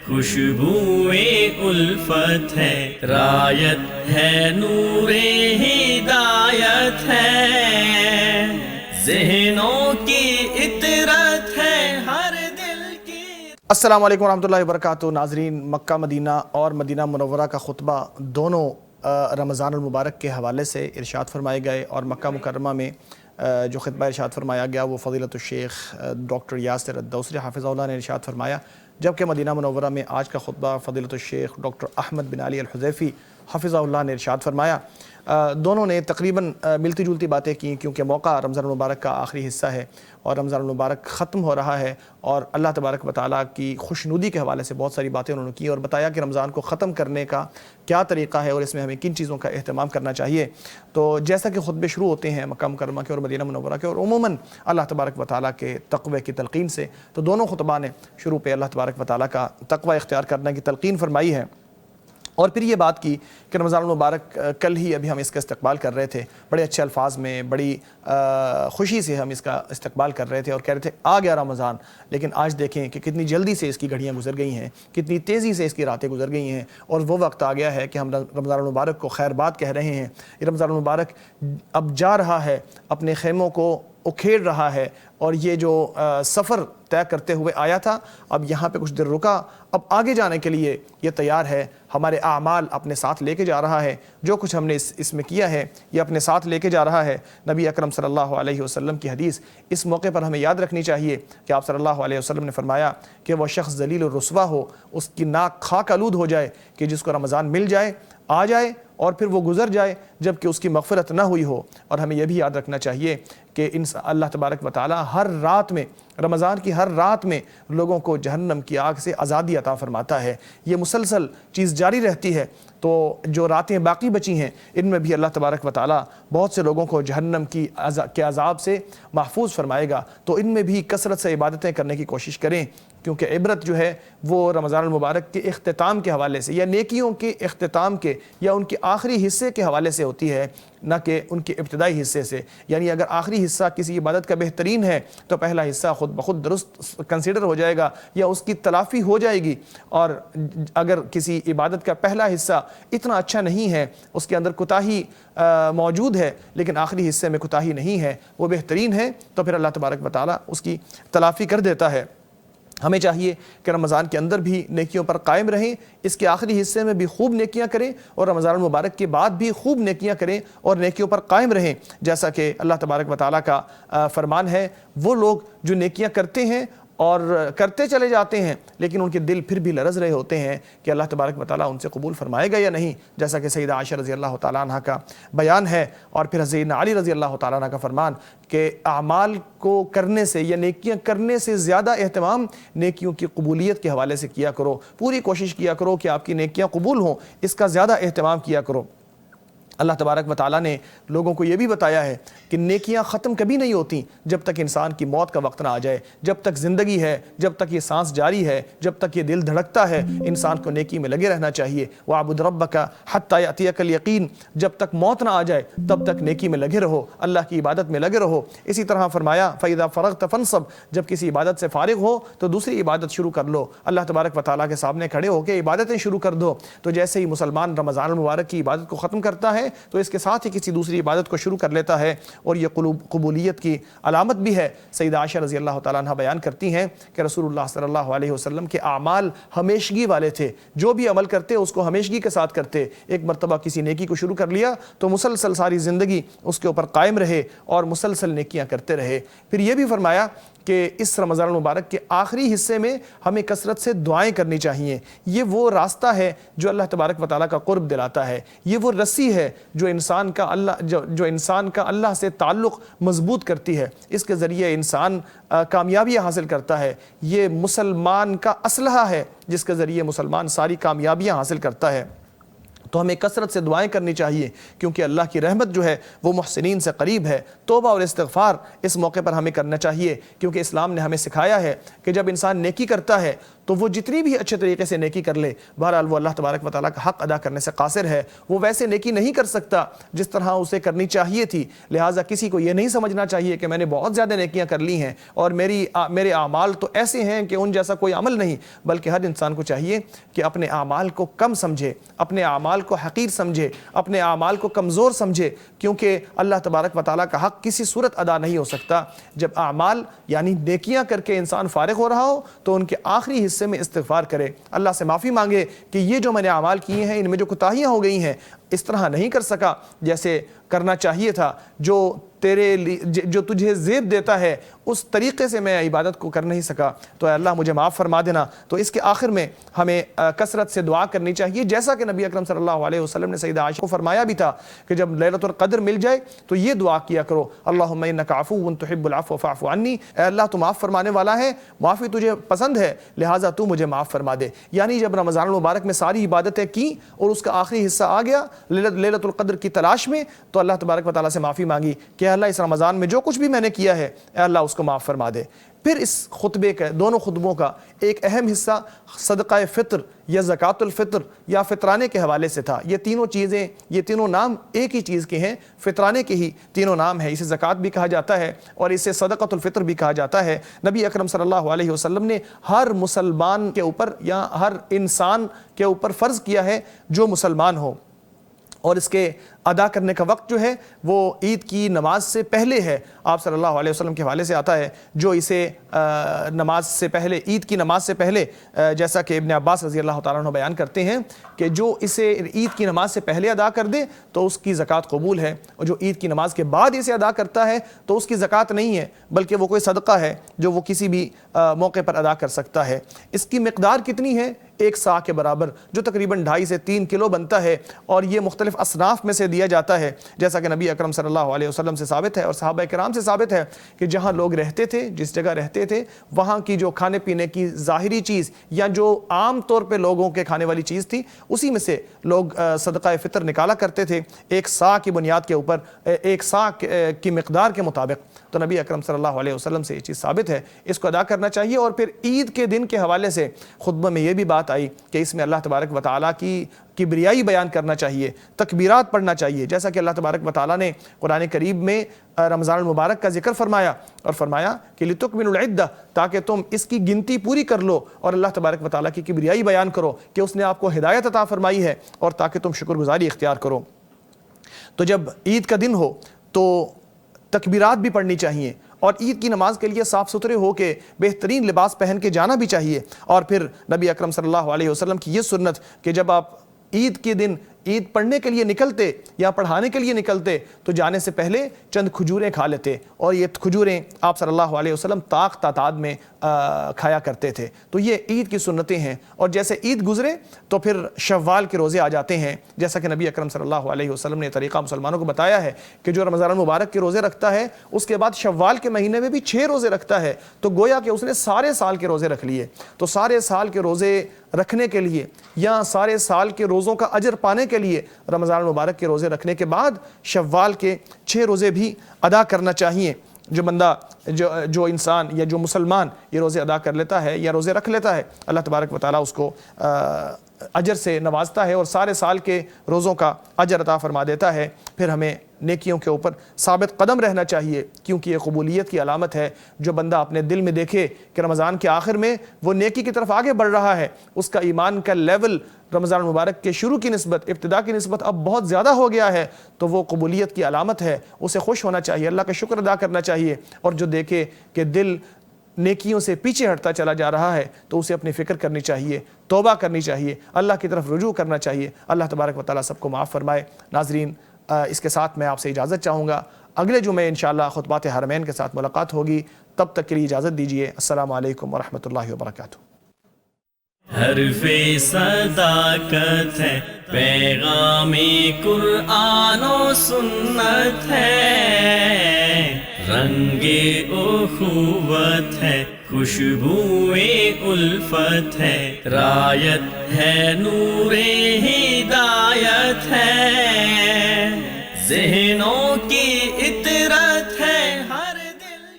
خوشبوئے الفت ہے، رایت ہے، نور ہدایت ہے، ذہنوں کی اطرت ہے، ہر دل کی۔ السلام علیکم ورحمۃ اللہ وبرکاتہ۔ ناظرین، مکہ مدینہ اور مدینہ منورہ کا خطبہ دونوں رمضان المبارک کے حوالے سے ارشاد فرمائے گئے، اور مکہ مکرمہ میں جو خطبہ ارشاد فرمایا گیا وہ فضیلت الشیخ ڈاکٹر یاسر الدوسری حافظہ اللہ نے ارشاد فرمایا، جبکہ مدینہ منورہ میں آج کا خطبہ فضیلت الشیخ ڈاکٹر احمد بن علی الحذیفی حافظہ اللہ نے ارشاد فرمایا۔ دونوں نے تقریباً ملتی جلتی باتیں کی، کیونکہ موقع رمضان المبارک کا آخری حصہ ہے اور رمضان المبارک ختم ہو رہا ہے، اور اللہ تبارک و تعالیٰ کی خوشنودی کے حوالے سے بہت ساری باتیں انہوں نے کی، اور بتایا کہ رمضان کو ختم کرنے کا کیا طریقہ ہے اور اس میں ہمیں کن چیزوں کا اہتمام کرنا چاہیے۔ تو جیسا کہ خطبے شروع ہوتے ہیں مکہ مکرمہ کے اور مدینہ منورہ کے، اور عموماً اللہ تبارک و تعالیٰ کے تقوی کی تلقین سے، تو دونوں خطبہ نے شروع پہ اللہ تبارک و تعالیٰ کا تقوی اختیار کرنے کی تلقین فرمائی ہے، اور پھر یہ بات کی کہ رمضان المبارک کل ہی ابھی ہم اس کا استقبال کر رہے تھے، بڑے اچھے الفاظ میں، بڑی خوشی سے ہم اس کا استقبال کر رہے تھے اور کہہ رہے تھے آ گیا رمضان، لیکن آج دیکھیں کہ کتنی جلدی سے اس کی گھڑیاں گزر گئی ہیں، کتنی تیزی سے اس کی راتیں گزر گئی ہیں، اور وہ وقت آ گیا ہے کہ ہم رمضان المبارک کو خیر بات کہہ رہے ہیں۔ یہ رمضان المبارک اب جا رہا ہے، اپنے خیموں کو اکھیڑ رہا ہے، اور یہ جو سفر طے کرتے ہوئے آیا تھا اب یہاں پہ کچھ دیر رکا، اب آگے جانے کے لیے یہ تیار ہے، ہمارے اعمال اپنے ساتھ لے کے جا رہا ہے، جو کچھ ہم نے اس میں کیا ہے یہ اپنے ساتھ لے کے جا رہا ہے۔ نبی اکرم صلی اللہ علیہ وسلم کی حدیث اس موقع پر ہمیں یاد رکھنی چاہیے کہ آپ صلی اللہ علیہ وسلم نے فرمایا کہ وہ شخص ذلیل الرسوا ہو، اس کی ناک خاک آلود ہو جائے، کہ جس کو رمضان مل جائے، آ جائے، اور پھر وہ گزر جائے جب کہ اس کی مغفرت نہ ہوئی ہو۔ اور ہمیں یہ بھی یاد رکھنا چاہیے کہ اللہ تبارک و تعالی ہر رات میں، رمضان کی ہر رات میں لوگوں کو جہنم کی آگ سے آزادی عطا فرماتا ہے، یہ مسلسل چیز جاری رہتی ہے۔ تو جو راتیں باقی بچی ہیں ان میں بھی اللہ تبارک و تعالی بہت سے لوگوں کو جہنم کے عذاب سے محفوظ فرمائے گا، تو ان میں بھی کثرت سے عبادتیں کرنے کی کوشش کریں، کیونکہ عبرت جو ہے وہ رمضان المبارک کے اختتام کے حوالے سے، یا نیکیوں کے اختتام کے، یا ان کے آخری حصے کے حوالے سے ہوتی ہے، نہ کہ ان کے ابتدائی حصے سے۔ یعنی اگر آخری حصہ کسی عبادت کا بہترین ہے تو پہلا حصہ خود بخود درست کنسیڈر ہو جائے گا یا اس کی تلافی ہو جائے گی، اور اگر کسی عبادت کا پہلا حصہ اتنا اچھا نہیں ہے، اس کے اندر کوتاہی موجود ہے لیکن آخری حصے میں کوتاہی نہیں ہے، وہ بہترین ہے، تو پھر اللہ تبارک و تعالیٰ اس کی تلافی کر دیتا ہے۔ ہمیں چاہیے کہ رمضان کے اندر بھی نیکیوں پر قائم رہیں، اس کے آخری حصے میں بھی خوب نیکیاں کریں، اور رمضان المبارک کے بعد بھی خوب نیکیاں کریں اور نیکیوں پر قائم رہیں، جیسا کہ اللہ تبارک و تعالیٰ کا فرمان ہے، وہ لوگ جو نیکیاں کرتے ہیں اور کرتے چلے جاتے ہیں لیکن ان کے دل پھر بھی لرز رہے ہوتے ہیں کہ اللہ تبارک و تعالیٰ ان سے قبول فرمائے گا یا نہیں، جیسا کہ سیدہ عائشہ رضی اللہ تعالیٰ عنہ کا بیان ہے، اور پھر سیدنا علی رضی اللہ تعالیٰ عنہ کا فرمان کہ اعمال کو کرنے سے یا نیکیاں کرنے سے زیادہ اہتمام نیکیوں کی قبولیت کے حوالے سے کیا کرو، پوری کوشش کیا کرو کہ آپ کی نیکیاں قبول ہوں، اس کا زیادہ اہتمام کیا کرو۔ اللہ تبارک و تعالیٰ نے لوگوں کو یہ بھی بتایا ہے کہ نیکیاں ختم کبھی نہیں ہوتی جب تک انسان کی موت کا وقت نہ آ جائے، جب تک زندگی ہے، جب تک یہ سانس جاری ہے، جب تک یہ دل دھڑکتا ہے، انسان کو نیکی میں لگے رہنا چاہیے۔ وَاعْبُدْ رَبَّكَ حَتَّى يَأْتِيَكَ الْيَقِينُ، جب تک موت نہ آ جائے تب تک نیکی میں لگے رہو، اللہ کی عبادت میں لگے رہو۔ اسی طرح فرمایا فَإِذَا فَرَغْتَ فَانْصَبْ، جب کسی عبادت سے فارغ ہو تو دوسری عبادت شروع کر لو، اللہ تبارک و تعالیٰ کے سامنے کھڑے ہو کے عبادتیں شروع کر دو۔ تو جیسے ہی مسلمان رمضان المبارک کی عبادت کو ختم کرتا ہے تو اس کے ساتھ کسی دوسری عبادت کو شروع کر لیتا ہے، اور یہ قبولیت کی علامت بھی ہے۔ سیدہ عائشہ رضی اللہ تعالیٰ عنہ بیان کرتی ہیں کہ رسول اللہ صلی اللہ علیہ وسلم کے اعمال ہمیشگی والے تھے، جو بھی عمل کرتے اس کو ہمیشگی کے ساتھ کرتے، ایک مرتبہ کسی نیکی کو شروع کر لیا تو مسلسل ساری زندگی اس کے اوپر قائم رہے اور مسلسل نیکیاں کرتے رہے۔ پھر یہ بھی فرمایا کہ اس رمضان المبارک کے آخری حصے میں ہمیں کثرت سے دعائیں کرنی چاہیے، یہ وہ راستہ ہے جو اللہ تبارک و تعالیٰ کا قرب دلاتا ہے، یہ وہ رسی ہے جو انسان کا اللہ سے تعلق مضبوط کرتی ہے، اس کے ذریعے انسان کامیابی حاصل کرتا ہے، یہ مسلمان کا اسلحہ ہے جس کے ذریعے مسلمان ساری کامیابیاں حاصل کرتا ہے۔ تو ہمیں کثرت سے دعائیں کرنی چاہیے، کیونکہ اللہ کی رحمت جو ہے وہ محسنین سے قریب ہے۔ توبہ اور استغفار اس موقع پر ہمیں کرنا چاہیے، کیونکہ اسلام نے ہمیں سکھایا ہے کہ جب انسان نیکی کرتا ہے تو وہ جتنی بھی اچھے طریقے سے نیکی کر لے، بہرحال وہ اللہ تبارک و تعالیٰ کا حق ادا کرنے سے قاصر ہے، وہ ویسے نیکی نہیں کر سکتا جس طرح اسے کرنی چاہیے تھی۔ لہٰذا کسی کو یہ نہیں سمجھنا چاہیے کہ میں نے بہت زیادہ نیکیاں کر لی ہیں اور میرے اعمال تو ایسے ہیں کہ ان جیسا کوئی عمل نہیں، بلکہ ہر انسان کو چاہیے کہ اپنے اعمال کو کم سمجھے، اپنے اعمال کو حقیر سمجھے، اپنے اعمال کو کمزور سمجھے، کیونکہ اللہ تبارک و تعالیٰ کا حق کسی صورت ادا نہیں ہو سکتا۔ جب اعمال یعنی نیکیاں کر کے انسان فارغ ہو رہا ہو تو ان کے آخری حصے میں استغفار کرے، اللہ سے معافی مانگے کہ یہ جو میں نے اعمال کیے ہیں ان میں جو کوتاہیاں ہو گئی ہیں، اس طرح نہیں کر سکا جیسے کرنا چاہیے تھا، جو تجھے زیب دیتا ہے اس طریقے سے میں عبادت کو کر نہیں سکا، تو اے اللہ مجھے معاف فرما دینا۔ تو اس کے آخر میں ہمیں کثرت سے دعا کرنی چاہیے، جیسا کہ نبی اکرم صلی اللہ علیہ وسلم نے سیدہ عائشہ کو فرمایا بھی تھا کہ جب لیلۃ القدر مل جائے تو یہ دعا کیا کرو، اللہم انک عفو تحب العفو فاعف عنی، اے اللہ تو معاف فرمانے والا ہے، معافی تجھے پسند ہے، لہٰذا تو مجھے معاف فرما دے۔ یعنی جب رمضان المبارک میں ساری عبادتیں کی اور اس کا آخری حصہ آ گیا لیلۃ القدر کی تلاش میں، تو اللہ تبارک و تعالیٰ سے معافی مانگی کہ اللہ اس رمضان میں جو کچھ بھی میں نے کیا ہے اے اللہ اس کو معاف فرما دے۔ پھر اس خطبے کا، دونوں خطبوں کا ایک اہم حصہ صدقہ فطر یا زکوٰۃ الفطر یا فطرانے کے حوالے سے تھا۔ یہ تینوں چیزیں، یہ تینوں نام ایک ہی چیز کے ہیں، فطرانے کے ہی تینوں نام ہیں۔ اسے زکوٰۃ بھی کہا جاتا ہے اور اسے صدقۃ الفطر بھی کہا جاتا ہے۔ نبی اکرم صلی اللہ علیہ وسلم نے ہر مسلمان کے اوپر یا ہر انسان کے اوپر فرض کیا ہے جو مسلمان ہو، اور اس کے ادا کرنے کا وقت جو ہے وہ عید کی نماز سے پہلے ہے۔ آپ صلی اللہ علیہ وسلم کے حوالے سے آتا ہے جو اسے نماز سے پہلے، عید کی نماز سے پہلے، جیسا کہ ابن عباس رضی اللہ تعالیٰ عنہ بیان کرتے ہیں کہ جو اسے عید کی نماز سے پہلے ادا کر دے تو اس کی زکوٰۃ قبول ہے، اور جو عید کی نماز کے بعد اسے ادا کرتا ہے تو اس کی زکوٰۃ نہیں ہے، بلکہ وہ کوئی صدقہ ہے جو وہ کسی بھی موقع پر ادا کر سکتا ہے۔ اس کی مقدار کتنی ہے؟ 1 سا کے برابر، جو تقریباً 2.5 سے 3 کلو بنتا ہے، اور یہ مختلف اصناف میں سے دیا جاتا ہے، جیسا کہ نبی اکرم صلی اللہ علیہ وسلم سے ثابت ہے اور صحابہ کرام سے ثابت ہے کہ جہاں لوگ رہتے تھے، جس جگہ رہتے تھے، وہاں کی جو کھانے پینے کی ظاہری چیز یا جو عام طور پہ لوگوں کے کھانے والی چیز تھی، اسی میں سے لوگ صدقہ فطر نکالا کرتے تھے 1 سا کی بنیاد کے اوپر، 1 سا کی مقدار کے مطابق۔ تو نبی اکرم صلی اللہ علیہ وسلم سے یہ چیز ثابت ہے، اس کو ادا کرنا چاہیے۔ اور پھر عید کے دن کے حوالے سے خطبہ میں یہ بھی بات آئی کہ اس میں اللہ تبارک و تعالیٰ کی کبریائی بیان کرنا چاہیے، تکبیرات پڑھنا چاہیے، جیسا کہ اللہ تبارک و تعالیٰ نے قرآن کریم میں رمضان المبارک کا ذکر فرمایا اور فرمایا کہ لِتُكْمِلُوا الْعِدَّةَ، تاکہ تم اس کی گنتی پوری کر لو، اور اللہ تبارک و تعالیٰ کی کبریائی بیان کرو کہ اس نے آپ کو ہدایت عطا فرمائی ہے، اور تاکہ تم شکر گزاری اختیار کرو۔ تو جب عید کا دن ہو تو تکبیرات بھی پڑھنی چاہیے، اور عید کی نماز کے لیے صاف ستھرے ہو کے بہترین لباس پہن کے جانا بھی چاہیے۔ اور پھر نبی اکرم صلی اللہ علیہ وسلم کی یہ سنت کہ جب آپ عید کے دن عید پڑھنے کے لیے نکلتے یا پڑھانے کے لیے نکلتے تو جانے سے پہلے چند کھجوریں کھا لیتے، اور یہ کھجوریں آپ صلی اللہ علیہ وسلم طاق تعداد میں کھایا کرتے تھے۔ تو یہ عید کی سنتیں ہیں، اور جیسے عید گزرے تو پھر شوال کے روزے آ جاتے ہیں، جیسا کہ نبی اکرم صلی اللہ علیہ وسلم نے طریقہ مسلمانوں کو بتایا ہے کہ جو رمضان المبارک کے روزے رکھتا ہے اس کے بعد شوال کے مہینے میں بھی 6 روزے رکھتا ہے، تو گویا کہ اس نے سارے سال کے روزے رکھ لیے۔ تو سارے سال کے روزے رکھنے کے لیے یا سارے سال کے روزوں کا اجر پانے کے لیے رمضان المبارک کے روزے رکھنے کے بعد شوال کے 6 روزے بھی ادا کرنا چاہیے۔ جو بندہ جو انسان یا جو مسلمان یہ روزے ادا کر لیتا ہے یا روزے رکھ لیتا ہے، اللہ تبارک و تعالیٰ اس کو اجر سے نوازتا ہے اور سارے سال کے روزوں کا اجر عطا فرما دیتا ہے۔ پھر ہمیں نیکیوں کے اوپر ثابت قدم رہنا چاہیے، کیونکہ یہ قبولیت کی علامت ہے۔ جو بندہ اپنے دل میں دیکھے کہ رمضان کے آخر میں وہ نیکی کی طرف آگے بڑھ رہا ہے، اس کا ایمان کا لیول رمضان المبارک کے شروع کی نسبت، ابتدا کی نسبت اب بہت زیادہ ہو گیا ہے، تو وہ قبولیت کی علامت ہے۔ اسے خوش ہونا چاہیے، اللہ کا شکر ادا کرنا چاہیے، اور جو دیکھے کہ دل نیکیوں سے پیچھے ہٹتا چلا جا رہا ہے تو اسے اپنی فکر کرنی چاہیے، توبہ کرنی چاہیے، اللہ کی طرف رجوع کرنا چاہیے۔ اللہ تبارک و تعالیٰ سب کو معاف فرمائے۔ ناظرین، اس کے ساتھ میں آپ سے اجازت چاہوں گا، اگلے جمعے انشاءاللہ خطبات حرمین کے ساتھ ملاقات ہوگی، تب تک کے لیے اجازت دیجیے۔ السلام علیکم ورحمۃ اللہ وبرکاتہ۔ حرف صداقت ہے، پیغام قرآن و سنت ہے، رنگ اخوت ہے، خوشبوئے الفت ہے، رایت ہے، نور ہدایت ہے، ذہنوں کی اطرت